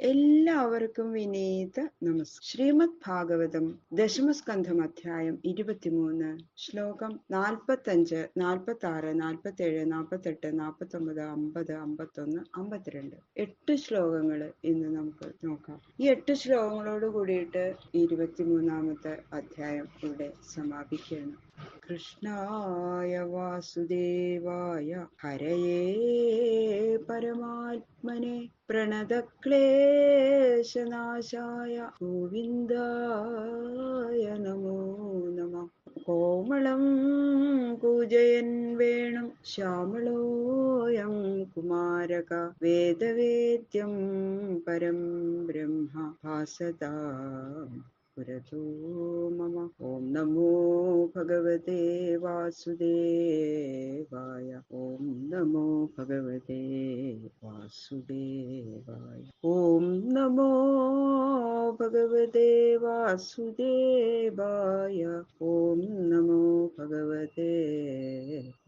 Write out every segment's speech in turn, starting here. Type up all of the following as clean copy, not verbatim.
എല്ലാവർക്കും വിനീത നമസ്കാരം. ശ്രീമദ് ഭാഗവതം ദശമസ്കന്ധം അധ്യായം 23 ശ്ലോകം 45, 46, 47, 48, 49, 50, 51, 52 8 ശ്ലോകങ്ങൾ ഇന്ന് നമുക്ക് നോക്കാം. ഈ 8 ശ്ലോകങ്ങളോട് കൂടിയിട്ട് 23ാമത്തെ അധ്യായം ഇവിടെ സമാപിക്കുകയാണ്. കൃഷ്ണായ വാസുദേവായ ഹരയേ പരമാത്മനെ പ്രണതക്ലേശനാശായ ഗോവിന്ദായ നമോ നമഃ. കോമളം കൂജയൻ വേണം ശ്യാമളോയം കുമാരക വേദവേദ്യം പരം ബ്രഹ്മ ഭാസതാം പുരതോ മമ. ഓം നമോ ഭഗവതേ വാസുദേവായ. ഓം നമോ ഭഗവതേ വാസുദേവായ. ഓം നമോ ഭഗവതേ വാസുദേവായ. ഓം നമോ ഭഗവതേ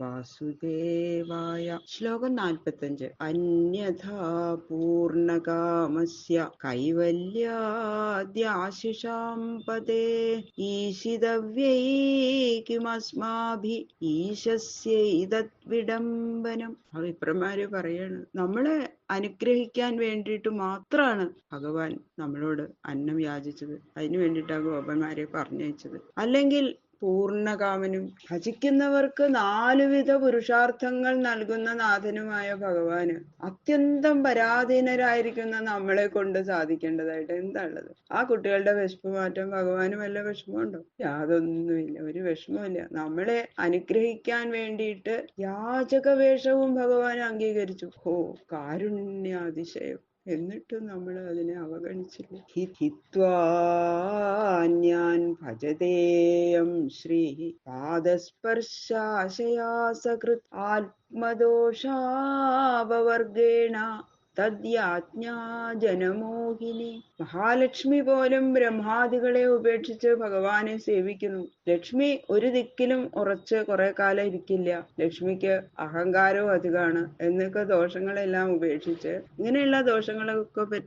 വാസുദേവായ. ശ്ലോകം 45. അന്യഥാ പൂർണ്ണകാമസ്യ കൈവല്യാദ്യാശിഷാം പദേ ഈശിതവ്യൈ കിമസ്മാഭി ഈശസ്യൈതത് വിഡംബനം. വിപ്രന്മാര് പറയാണ്, നമ്മളെ അനുഗ്രഹിക്കാൻ വേണ്ടിയിട്ട് മാത്രമാണ് ഭഗവാൻ നമ്മളോട് അന്നം യാചിച്ചത്. അതിനു വേണ്ടിയിട്ടാണ് ഗോപന്മാരെ പറഞ്ഞയച്ചത്. അല്ലെങ്കിൽ പൂർണ്ണകാമനും ഭജിക്കുന്നവർക്ക് 4 വിധ പുരുഷാർത്ഥങ്ങൾ നൽകുന്ന നാഥനുമായ ഭഗവാന് അത്യന്തം പരാധീനരായിരിക്കുന്ന നമ്മളെ കൊണ്ട് സാധിക്കേണ്ടതായിട്ട് എന്താണുള്ളത്? ആ കുട്ടികളുടെ വിശപ്പ് മാറ്റാൻ ഭഗവാന് വല്ല വിഷമമുണ്ടോ? യാതൊന്നുമില്ല, ഒരു വിഷമമില്ല. നമ്മളെ അനുഗ്രഹിക്കാൻ വേണ്ടിയിട്ട് യാചക വേഷവും ഭഗവാൻ അംഗീകരിച്ചു. ഓ കാരുണ്യാതിശയം! എന്നിട്ടും നമ്മൾ അതിനെ അവഗണിച്ചില്ല. ഹിത്വാന്യാൻ ഭജതേയം ശ്രീ പാദസ്പർശാശയാ സകൃത് ആത്മദോഷാപവർഗേണ തദ്യാജ്ഞാ ജനമോഹിനി. മഹാലക്ഷ്മി പോലും ബ്രഹ്മാദികളെ ഉപേക്ഷിച്ച് ഭഗവാനെ സേവിക്കുന്നു. ലക്ഷ്മി ഒരു ദിക്കിലും ഉറച്ച് കുറെ കാലം ഇരിക്കില്ല. ലക്ഷ്മിക്ക് അഹങ്കാരവും അധികമാണ് എന്നൊക്കെ ദോഷങ്ങളെല്ലാം ഉപേക്ഷിച്ച്, ഇങ്ങനെയുള്ള ദോഷങ്ങളൊക്കെ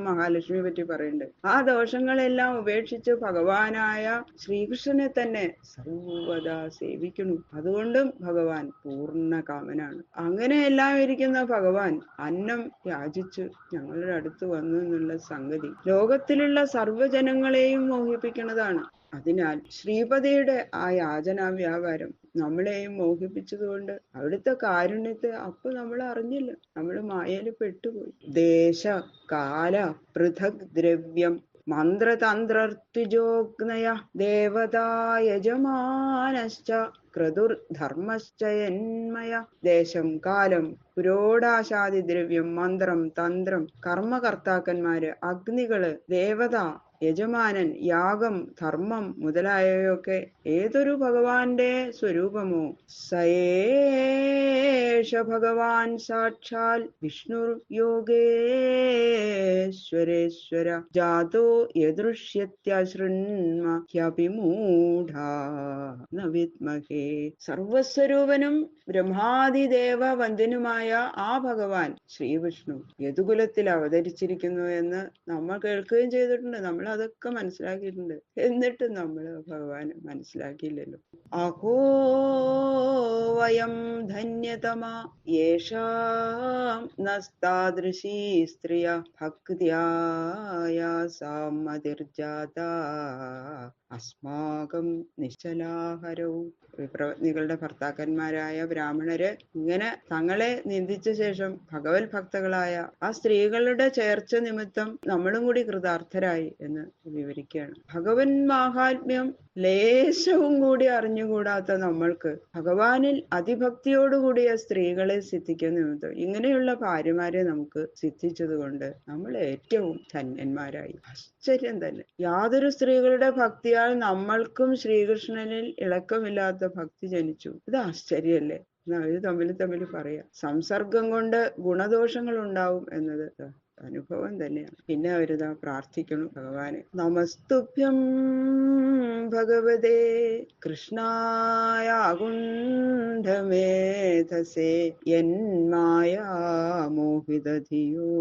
മഹാലക്ഷ്മിയെ പറ്റി പറയുന്നുണ്ട്. ആ ദോഷങ്ങളെല്ലാം ഉപേക്ഷിച്ച് ഭഗവാനായ ശ്രീകൃഷ്ണനെ തന്നെ സർവദാ സേവിക്കുന്നു. അതുകൊണ്ടും ഭഗവാൻ പൂർണ്ണകാമനാണ്. അങ്ങനെയെല്ലാം ഇരിക്കുന്ന ഭഗവാൻ അന്നം യാചിച്ചു ഞങ്ങളുടെ അടുത്ത് വന്നു എന്നുള്ള സംഗതി ലോകത്തിലുള്ള സർവ്വജനങ്ങളെയും മോഹിപ്പിക്കുന്നതാണ്. അതിനാൽ ശ്രീപതിയുടെ ആ യാചനാ വ്യാപാരം നമ്മളെയും മോഹിപ്പിച്ചതുകൊണ്ട് അവിടുത്തെ കാരുണ്യത്തെ അപ്പൊ നമ്മൾ അറിഞ്ഞില്ല. നമ്മൾ മായയിൽ പെട്ടുപോയി. ദേശ കാല പൃഥക് ദ്രവ്യം മന്ത്രതന്ത്രർത്തുജോഗ്നയ ദേവതായജമാനശ്ച ക്രതുർധർമ്മശ്ചയന്മയ. ദേശം, കാലം, പുരോടാശാദി ദ്രവ്യം, മന്ത്രം, തന്ത്രം, കർമ്മകർത്താക്കന്മാര്, അഗ്നികള്, ദേവത, യജമാനൻ, യാഗം, ധർമ്മം മുതലായവയൊക്കെ ഏതൊരു ഭഗവാന്റെ സ്വരൂപമോ സയേഷ ഭഗവാൻ സാക്ഷാൽ വിഷ്ണുർ യോഗേശ്വരേശ്വര ജാതോ യദൃശ്യത്യശൃണ്മ ഹ്യഭിമൂഢാ ന വിദ്മഹേ. സർവസ്വരൂപനും ബ്രഹ്മാദിദേവ വന്ദ്യനുമായ ആ ഭഗവാൻ ശ്രീവിഷ്ണു യദുകുലത്തിൽ അവതരിച്ചിരിക്കുന്നു എന്ന് നമ്മൾ കേൾക്കുകയും ചെയ്തിട്ടുണ്ട്. നമ്മൾ അതൊക്കെ മനസ്സിലാക്കിയിട്ടുണ്ട്. എന്നിട്ടും നമ്മൾ ഭഗവാൻ മനസ്സിലാക്കിയില്ലല്ലോ. അഹോ വയം ധന്യതമ യേഷാം നസ്താദൃശീ സ്ത്രിയ ഭക്ത്യായാസാം മതിർജാതാ അസ്മാകം നിശ്ചലാഹരവും. വിപ്രപത്നികളുടെ ഭർത്താക്കന്മാരായ ബ്രാഹ്മണര് ഇങ്ങനെ തങ്ങളെ നിന്ദിച്ച ശേഷം ഭഗവത് ഭക്തകളായ ആ സ്ത്രീകളുടെ ചേർച്ച നിമിത്തം നമ്മളും കൂടി കൃതാർത്ഥരായി എന്ന് വിവരിക്കുകയാണ്. ഭഗവൻ മാഹാത്മ്യം ലേശവും കൂടി അറിഞ്ഞുകൂടാത്ത നമ്മൾക്ക് ഭഗവാനിൽ അതിഭക്തിയോടുകൂടിയ സ്ത്രീകളെ സിദ്ധിക്കുന്ന നിമിത്തം ഇങ്ങനെയുള്ള ഭാര്യമാരെ നമുക്ക് സിദ്ധിച്ചത് കൊണ്ട് നമ്മൾ ഏറ്റവും ധന്യന്മാരായി. ആശ്ചര്യം തന്നെ. യാതൊരു സ്ത്രീകളുടെ ഭക്തിയാൽ നമ്മൾക്കും ശ്രീകൃഷ്ണനിൽ ഇളക്കമില്ലാത്ത ഭക്തി ജനിച്ചു. ഇത് ആശ്ചര്യല്ലേ? ഇത് തമ്മിൽ പറയാം. സംസർഗം കൊണ്ട് ഗുണദോഷങ്ങൾ ഉണ്ടാവും എന്നത് അനുഭവം തന്നെയാണ്. പിന്നെ അവരിതാ പ്രാർത്ഥിക്കണം ഭഗവാനെ. നമസ്തുഭ്യം ഭഗവതേ കൃഷ്ണായ കുണ്ഠമേധസേ യന്മായാ മോഹിതധിയോ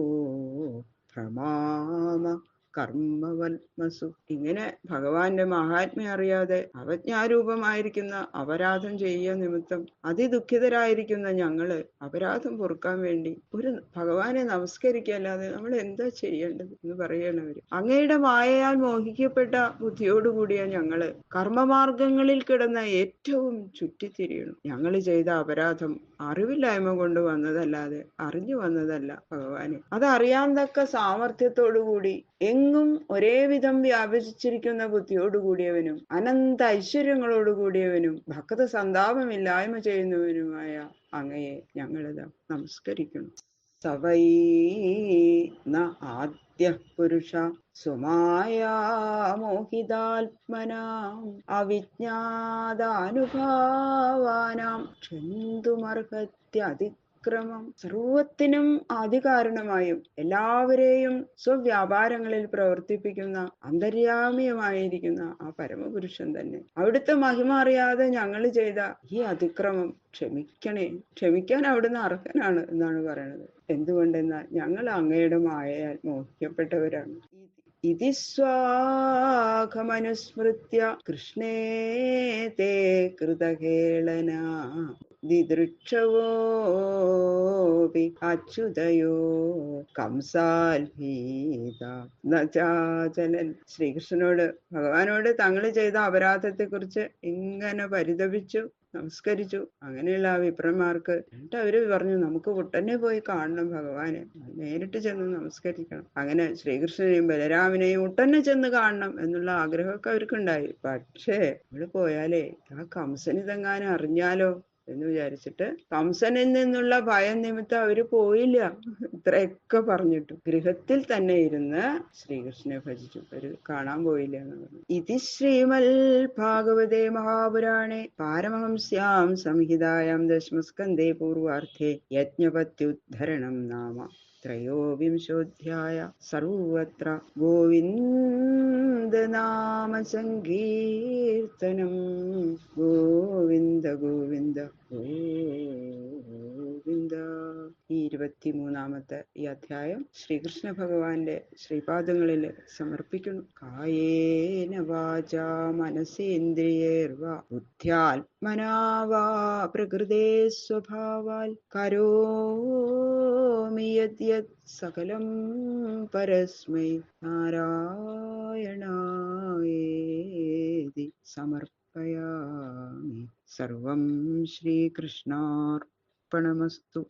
ഭ്രമാമ കർമ്മവൽമസു. ഇങ്ങനെ ഭഗവാന്റെ മഹാത്മ്യം അറിയാതെ അവജ്ഞാരൂപമായിരിക്കുന്ന അപരാധം ചെയ്യുക നിമിത്തം അതിദുഃഖിതരായിരിക്കുന്ന ഞങ്ങള് അപരാധം പൊറുക്കാൻ വേണ്ടി ഒരു ഭഗവാനെ നമസ്കരിക്കല്ലാതെ നമ്മൾ എന്താ ചെയ്യേണ്ടത് എന്ന് പറയണവര്. അങ്ങയുടെ മായയാൽ മോഹിക്കപ്പെട്ട ബുദ്ധിയോടുകൂടിയ ഞങ്ങള് കർമ്മമാർഗങ്ങളിൽ കിടന്ന ഏറ്റവും ചുറ്റിത്തിരിയണം. ഞങ്ങൾ ചെയ്ത അപരാധം അറിവില്ലായ്മ കൊണ്ട് വന്നതല്ലാതെ അറിഞ്ഞു വന്നതല്ല ഭഗവാനെ. അതറിയാൻ തക്ക സാമർഥ്യത്തോടുകൂടി എങ്ങും ഒരേ വിധം വ്യാപിച്ചിരിക്കുന്ന ബുദ്ധിയോടുകൂടിയവനും അനന്ത ഐശ്വര്യങ്ങളോടുകൂടിയവനും ഭക്ത സന്താപമില്ലായ്മ ചെയ്യുന്നവനുമായ അങ്ങയെ ഞങ്ങളിത് നമസ്കരിക്കണം. സവൈ ന ആദ്യ പുരുഷ സുമായാ മോഹിതാത്മനാം അവിജ്ഞാതാനുഭാവാനാം ക്ഷന്തുമർഹത്യതിക്രമം. സർവത്തിനും ആദികാരണമായും എല്ലാവരെയും സ്വവ്യാപാരങ്ങളിൽ പ്രവർത്തിപ്പിക്കുന്ന അന്തര്യാമിയമായിരിക്കുന്ന ആ പരമപുരുഷൻ തന്നെ അവിടുത്തെ മഹിമ അറിയാതെ ഞങ്ങൾ ചെയ്ത ഈ അതിക്രമം ക്ഷമിക്കണേ. ക്ഷമിക്കാൻ അവിടുന്ന് അർഹനാണ് എന്നാണ് പറയുന്നത്. എന്തുകൊണ്ടെന്നാൽ ഞങ്ങൾ അങ്ങയുടെ മായയാൽ മോഹിക്കപ്പെട്ടവരാണ്. ഇതി സ്വാഖമനുസ്മൃത്യ കൃഷ്ണേ തേ കൃതഹേളന ദിദൃക്ഷവോപി അച്യുതയോ കംസാൽഭീത നചാചലൻ. ശ്രീകൃഷ്ണനോട് ഭഗവാനോട് തങ്ങൾ ചെയ്ത അപരാധത്തെ കുറിച്ച് ഇങ്ങനെ പരിതപിച്ചു നമസ്കരിച്ചു. അങ്ങനെയുള്ള ആ വിപ്രന്മാർക്ക് എന്നിട്ട് അവര് പറഞ്ഞു, നമുക്ക് ഉടനെ പോയി കാണണം ഭഗവാനെ, നേരിട്ട് ചെന്ന് നമസ്കരിക്കണം. അങ്ങനെ ശ്രീകൃഷ്ണനെയും ബലരാമനെയും ഉടനെ ചെന്ന് കാണണം എന്നുള്ള ആഗ്രഹമൊക്കെ അവർക്കുണ്ടായി. പക്ഷേ ഇവിടെ പോയാലേ ആ കംസനിതെങ്ങാനും അറിഞ്ഞാലോ എന്ന് വിചാരിച്ചിട്ട് കംസനിൽ നിന്നുള്ള ഭയം നിമിത്തം അവര് പോയില്ല. ഇത്രയൊക്കെ പറഞ്ഞിട്ടു ഗൃഹത്തിൽ തന്നെ ഇരുന്ന് ശ്രീകൃഷ്ണനെ ഭജിച്ചു. അവര് കാണാൻ പോയില്ല എന്ന് പറഞ്ഞു. ഇതി ശ്രീമൽ ഭാഗവതേ മഹാപുരാണേ പാരമഹംസ്യാം സംഹിതായാം ദശമസ്കന്ധേ പൂർവാർദ്ധേ യജ്ഞപത്യുദ്ധരണം നാമ ത്രയോവിംശോധ്യായ. സർവത്ര ഗോവിന്ദ നാമ സങ്കീർത്തനം. ഗോവിന്ദ ഗോവിന്ദ ഗോവിന്ദ. ഈ 23-ാമത്തെ ഈ അധ്യായം ശ്രീകൃഷ്ണ ഭഗവാന്റെ ശ്രീപാദങ്ങളിൽ സമർപ്പിക്കുന്നു. കായേന വാചാ മനസേന്ദ്രിയേർവാ ബുദ്ധ്യാത്മനാ വാ പ്രകൃതേ സ്വഭാവാൽ കരോമി യദ്യത് സകലം പരസ്മൈ നാരായണായേതി സമർപ്പയാമി. സർവം ശ്രീകൃഷ്ണാർപ്പണമസ്തു.